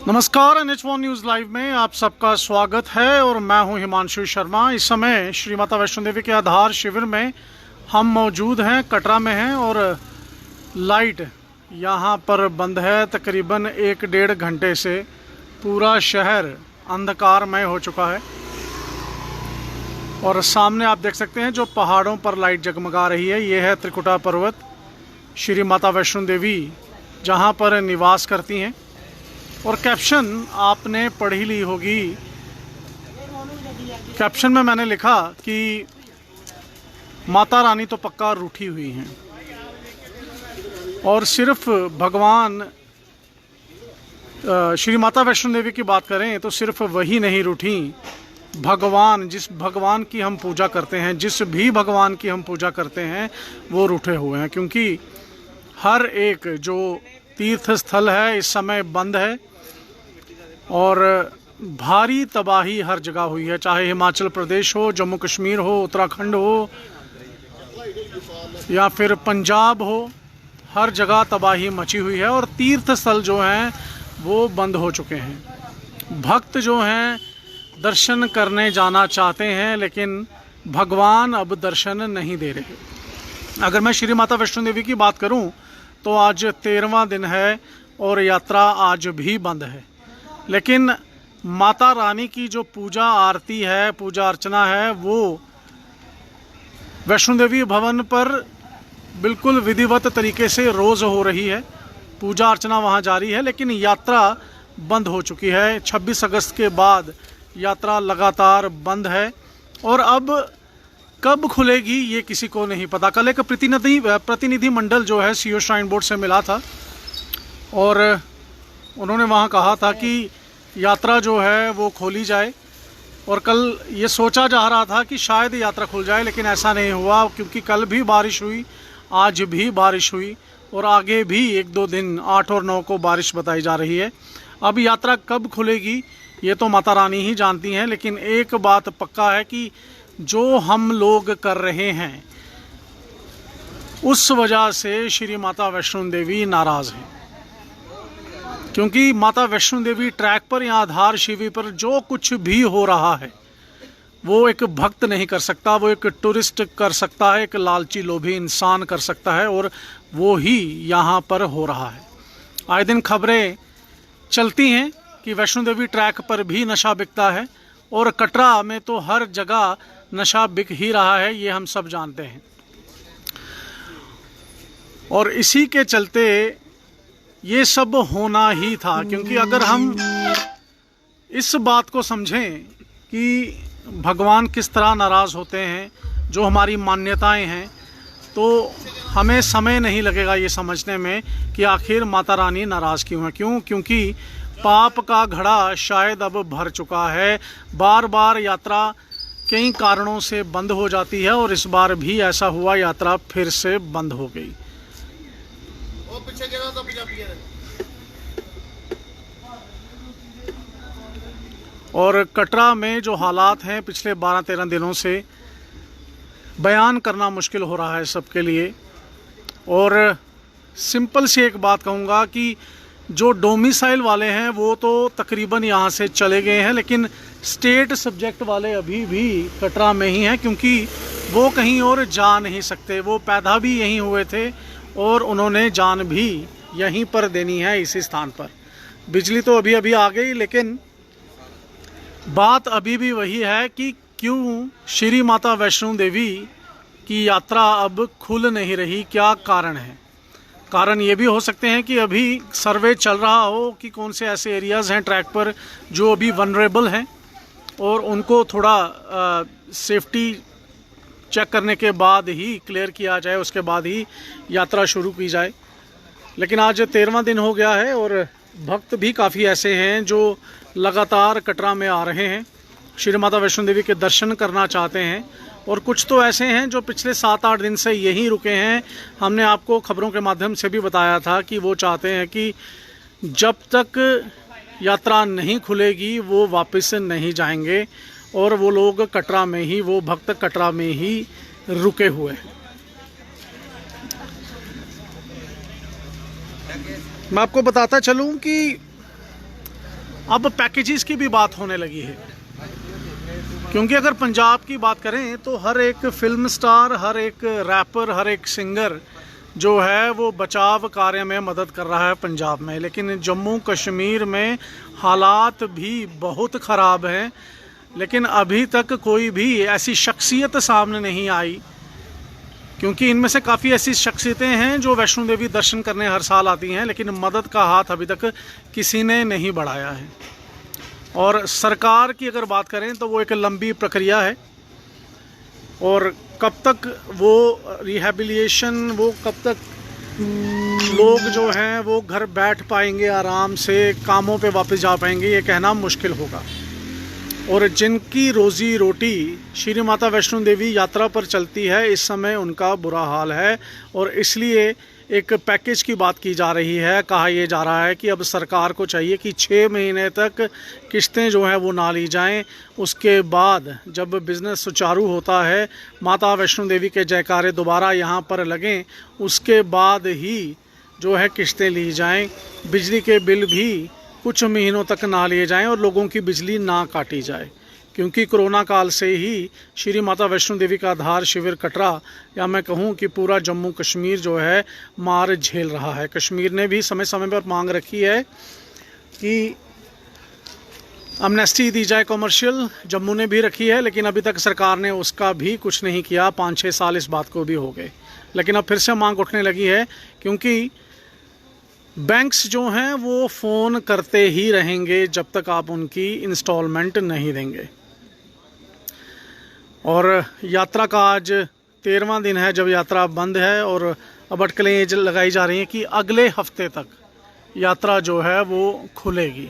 नमस्कार, NH1 news live में आप सबका स्वागत है और मैं हूं हिमांशु शर्मा। इस समय श्री माता वैष्णो देवी के आधार शिविर में हम मौजूद हैं, कटरा में हैं और लाइट यहां पर बंद है। तकरीबन 1-1.5 घंटे से पूरा शहर अंधकारमय हो चुका है और सामने आप देख सकते हैं जो पहाड़ों पर लाइट जगमगा रही है, ये है त्रिकुटा पर्वत, श्री माता वैष्णो देवी जहां पर निवास करती हैं। और कैप्शन आपने पढ़ी ली होगी, कैप्शन में मैंने लिखा कि माता रानी तो पक्का रूठी हुई हैं और सिर्फ भगवान श्री माता वैष्णो देवी की बात करें तो सिर्फ वही नहीं रूठी, भगवान जिस भगवान की हम पूजा करते हैं, जिस भी भगवान की हम पूजा करते हैं वो रूठे हुए हैं। क्योंकि हर एक जो तीर्थ स्थल है इस समय बंद है और भारी तबाही हर जगह हुई है, चाहे हिमाचल प्रदेश हो, जम्मू कश्मीर हो, उत्तराखंड हो या फिर पंजाब हो, हर जगह तबाही मची हुई है और तीर्थ स्थल जो हैं वो बंद हो चुके हैं। भक्त जो हैं दर्शन करने जाना चाहते हैं लेकिन भगवान अब दर्शन नहीं दे रहे। अगर मैं श्री माता वैष्णो देवी की बात करूं तो आज 13वां दिन है और यात्रा आज भी बंद है। लेकिन माता रानी की जो पूजा आरती है, पूजा अर्चना है, वो वैष्णो देवी भवन पर बिल्कुल विधिवत तरीके से रोज़ हो रही है, पूजा अर्चना वहाँ जारी है। लेकिन यात्रा बंद हो चुकी है। 26 अगस्त के बाद यात्रा लगातार बंद है और अब कब खुलेगी ये किसी को नहीं पता। कल एक प्रतिनिधि मंडल जो है सीओ श्राइन बोर्ड से मिला था और उन्होंने वहाँ कहा था कि यात्रा जो है वो खोली जाए और कल ये सोचा जा रहा था कि शायद यात्रा खुल जाए, लेकिन ऐसा नहीं हुआ क्योंकि कल भी बारिश हुई, आज भी बारिश हुई और आगे भी 1-2 दिन 8 और 9 को बारिश बताई जा रही है। अब यात्रा कब खुलेगी ये तो माता रानी ही जानती हैं, लेकिन एक बात पक्का है कि जो हम लोग कर रहे हैं उस वजह से श्री माता वैष्णो देवी नाराज़ हैं। क्योंकि माता वैष्णो देवी ट्रैक पर या आधार शिविर पर जो कुछ भी हो रहा है वो एक भक्त नहीं कर सकता, वो एक टूरिस्ट कर सकता है, एक लालची लोभी इंसान कर सकता है और वो ही यहाँ पर हो रहा है। आए दिन खबरें चलती हैं कि वैष्णो देवी ट्रैक पर भी नशा बिकता है और कटरा में तो हर जगह नशा बिक ही रहा है, ये हम सब जानते हैं। और इसी के चलते ये सब होना ही था। क्योंकि अगर हम इस बात को समझें कि भगवान किस तरह नाराज़ होते हैं, जो हमारी मान्यताएं हैं, तो हमें समय नहीं लगेगा ये समझने में कि आखिर माता रानी नाराज़ क्यों है। क्योंकि पाप का घड़ा शायद अब भर चुका है। बार बार यात्रा कई कारणों से बंद हो जाती है और इस बार भी ऐसा हुआ, यात्रा फिर से बंद हो गई। और कटरा में जो हालात हैं पिछले 12-13 दिनों से बयान करना मुश्किल हो रहा है सबके लिए। और सिंपल सी एक बात कहूँगा कि जो डोमिसाइल वाले हैं वो तो तकरीबन यहाँ से चले गए हैं, लेकिन स्टेट सब्जेक्ट वाले अभी भी कटरा में ही हैं क्योंकि वो कहीं और जा नहीं सकते। वो पैदा भी यहीं हुए थे और उन्होंने जान भी यहीं पर देनी है, इसी स्थान पर। बिजली तो अभी अभी आ गई, लेकिन बात अभी भी वही है कि क्यों श्री माता वैष्णो देवी की यात्रा अब खुल नहीं रही, क्या कारण है। कारण ये भी हो सकते हैं कि अभी सर्वे चल रहा हो कि कौन से ऐसे एरियाज़ हैं ट्रैक पर जो अभी वनरेबल हैं और उनको थोड़ा सेफ्टी चेक करने के बाद ही क्लियर किया जाए, उसके बाद ही यात्रा शुरू की जाए। लेकिन आज 13वां दिन हो गया है और भक्त भी काफ़ी ऐसे हैं जो लगातार कटरा में आ रहे हैं, श्री माता वैष्णो देवी के दर्शन करना चाहते हैं। और कुछ तो ऐसे हैं जो पिछले 7-8 दिन से यहीं रुके हैं। हमने आपको खबरों के माध्यम से भी बताया था कि वो चाहते हैं कि जब तक यात्रा नहीं खुलेगी वो वापस नहीं जाएंगे और वो लोग कटरा में ही, वो भक्त कटरा में ही रुके हुए हैं। मैं आपको बताता चलूं कि अब पैकेजेस की भी बात होने लगी है, क्योंकि अगर पंजाब की बात करें तो हर एक फिल्म स्टार, हर एक रैपर, हर एक सिंगर जो है वो बचाव कार्य में मदद कर रहा है पंजाब में। लेकिन जम्मू कश्मीर में हालात भी बहुत ख़राब हैं, लेकिन अभी तक कोई भी ऐसी शख्सियत सामने नहीं आई, क्योंकि इनमें से काफ़ी ऐसी शख्सियतें हैं जो वैष्णो देवी दर्शन करने हर साल आती हैं, लेकिन मदद का हाथ अभी तक किसी ने नहीं बढ़ाया है। और सरकार की अगर बात करें तो वो एक लंबी प्रक्रिया है, और कब तक वो रिहैबिलिटेशन, वो कब तक लोग जो हैं वो घर बैठ पाएंगे, आराम से कामों पे वापस जा पाएंगे, ये कहना मुश्किल होगा। और जिनकी रोज़ी रोटी श्री माता वैष्णो देवी यात्रा पर चलती है, इस समय उनका बुरा हाल है, और इसलिए एक पैकेज की बात की जा रही है। कहा यह जा रहा है कि अब सरकार को चाहिए कि 6 महीने तक किस्तें जो हैं वो ना ली जाएं, उसके बाद जब बिज़नेस सुचारू होता है, माता वैष्णो देवी के जयकारे दोबारा यहाँ पर लगें, उसके बाद ही जो है किस्तें ली जाएं। बिजली के बिल भी कुछ महीनों तक ना लिए जाएं और लोगों की बिजली ना काटी जाए, क्योंकि कोरोना काल से ही श्री माता वैष्णो देवी का आधार शिविर कटरा, या मैं कहूं कि पूरा जम्मू कश्मीर जो है मार झेल रहा है। कश्मीर ने भी समय समय पर मांग रखी है कि अमनेस्टी दी जाए कॉमर्शियल, जम्मू ने भी रखी है, लेकिन अभी तक सरकार ने उसका भी कुछ नहीं किया। 5-6 साल इस बात को भी हो गए, लेकिन अब फिर से मांग उठने लगी है, क्योंकि बैंक्स जो हैं वो फ़ोन करते ही रहेंगे जब तक आप उनकी इंस्टॉलमेंट नहीं देंगे। और यात्रा का आज 13वां दिन है जब यात्रा बंद है, और अब अटकलें लगाई जा रही हैं कि अगले हफ्ते तक यात्रा जो है वो खुलेगी।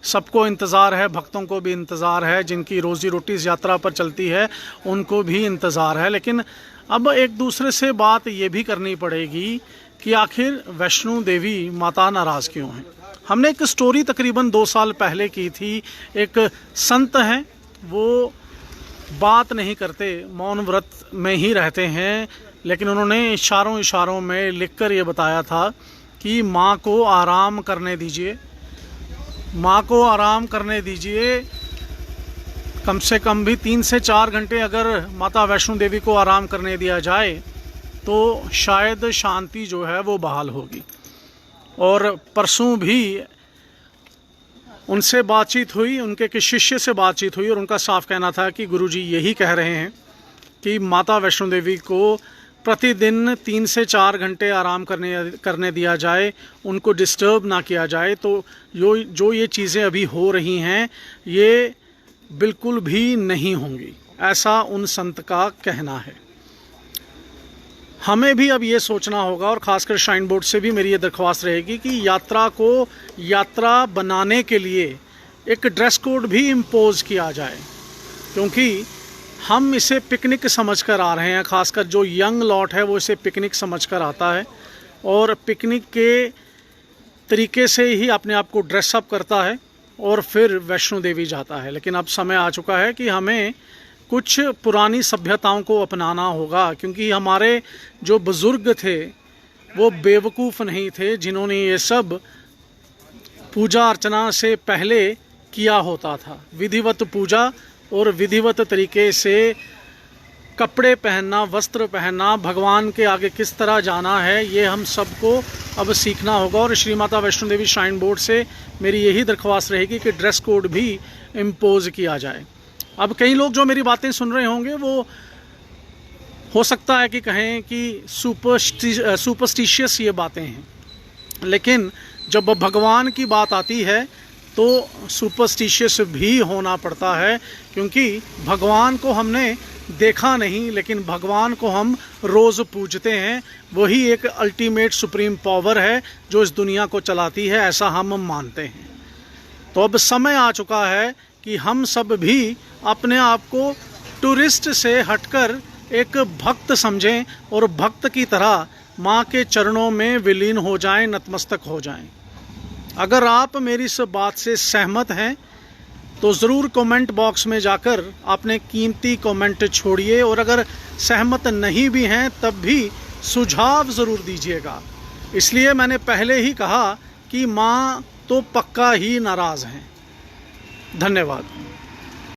सबको इंतज़ार है, भक्तों को भी इंतज़ार है, जिनकी रोज़ी रोटी इस यात्रा पर चलती है उनको भी इंतज़ार है। लेकिन अब एक दूसरे से बात ये भी करनी पड़ेगी कि आखिर वैष्णो देवी माता नाराज़ क्यों हैं। हमने एक स्टोरी तकरीबन 2 साल पहले की थी। एक संत हैं, वो बात नहीं करते, मौन व्रत में ही रहते हैं, लेकिन उन्होंने इशारों इशारों में लिखकर ये बताया था कि माँ को आराम करने दीजिए, माँ को आराम करने दीजिए। कम से कम भी 3 से 4 घंटे अगर माता वैष्णो देवी को आराम करने दिया जाए तो शायद शांति जो है वो बहाल होगी। और परसों भी उनसे बातचीत हुई, उनके एक शिष्य से बातचीत हुई, और उनका साफ कहना था कि गुरुजी यही कह रहे हैं कि माता वैष्णो देवी को प्रतिदिन 3 से 4 घंटे आराम करने दिया जाए, उनको डिस्टर्ब ना किया जाए। तो जो ये चीज़ें अभी हो रही हैं ये बिल्कुल भी नहीं होंगी, ऐसा उन संत का कहना है। हमें भी अब ये सोचना होगा, और ख़ासकर श्राइन बोर्ड से भी मेरी ये दरख्वास्त रहेगी कि यात्रा को यात्रा बनाने के लिए एक ड्रेस कोड भी इम्पोज़ किया जाए, क्योंकि हम इसे पिकनिक समझकर आ रहे हैं। ख़ासकर जो यंग लॉट है वो इसे पिकनिक समझकर आता है, और पिकनिक के तरीके से ही अपने आप को ड्रेसअप करता है और फिर वैष्णो देवी जाता है। लेकिन अब समय आ चुका है कि हमें कुछ पुरानी सभ्यताओं को अपनाना होगा, क्योंकि हमारे जो बुज़ुर्ग थे वो बेवकूफ़ नहीं थे, जिन्होंने ये सब पूजा अर्चना से पहले किया होता था। विधिवत पूजा और विधिवत तरीके से कपड़े पहनना, वस्त्र पहनना, भगवान के आगे किस तरह जाना है, ये हम सबको अब सीखना होगा। और श्री माता वैष्णो देवी श्राइन बोर्ड से मेरी यही दरख्वास्त रहेगी कि ड्रेस कोड भी इम्पोज़ किया जाए। अब कई लोग जो मेरी बातें सुन रहे होंगे वो हो सकता है कि कहें कि सुपरस्टिशियस ये बातें हैं, लेकिन जब भगवान की बात आती है तो सुपरस्टिशियस भी होना पड़ता है, क्योंकि भगवान को हमने देखा नहीं, लेकिन भगवान को हम रोज़ पूजते हैं। वही एक अल्टीमेट सुप्रीम पावर है जो इस दुनिया को चलाती है, ऐसा हम मानते हैं। तो अब समय आ चुका है कि हम सब भी अपने आप को टूरिस्ट से हटकर एक भक्त समझें और भक्त की तरह माँ के चरणों में विलीन हो जाएं, नतमस्तक हो जाएं। अगर आप मेरी इस बात से सहमत हैं तो ज़रूर कमेंट बॉक्स में जाकर अपने कीमती कमेंट छोड़िए, और अगर सहमत नहीं भी हैं तब भी सुझाव ज़रूर दीजिएगा। इसलिए मैंने पहले ही कहा कि माँ तो पक्का ही नाराज़ हैं, धन्यवाद।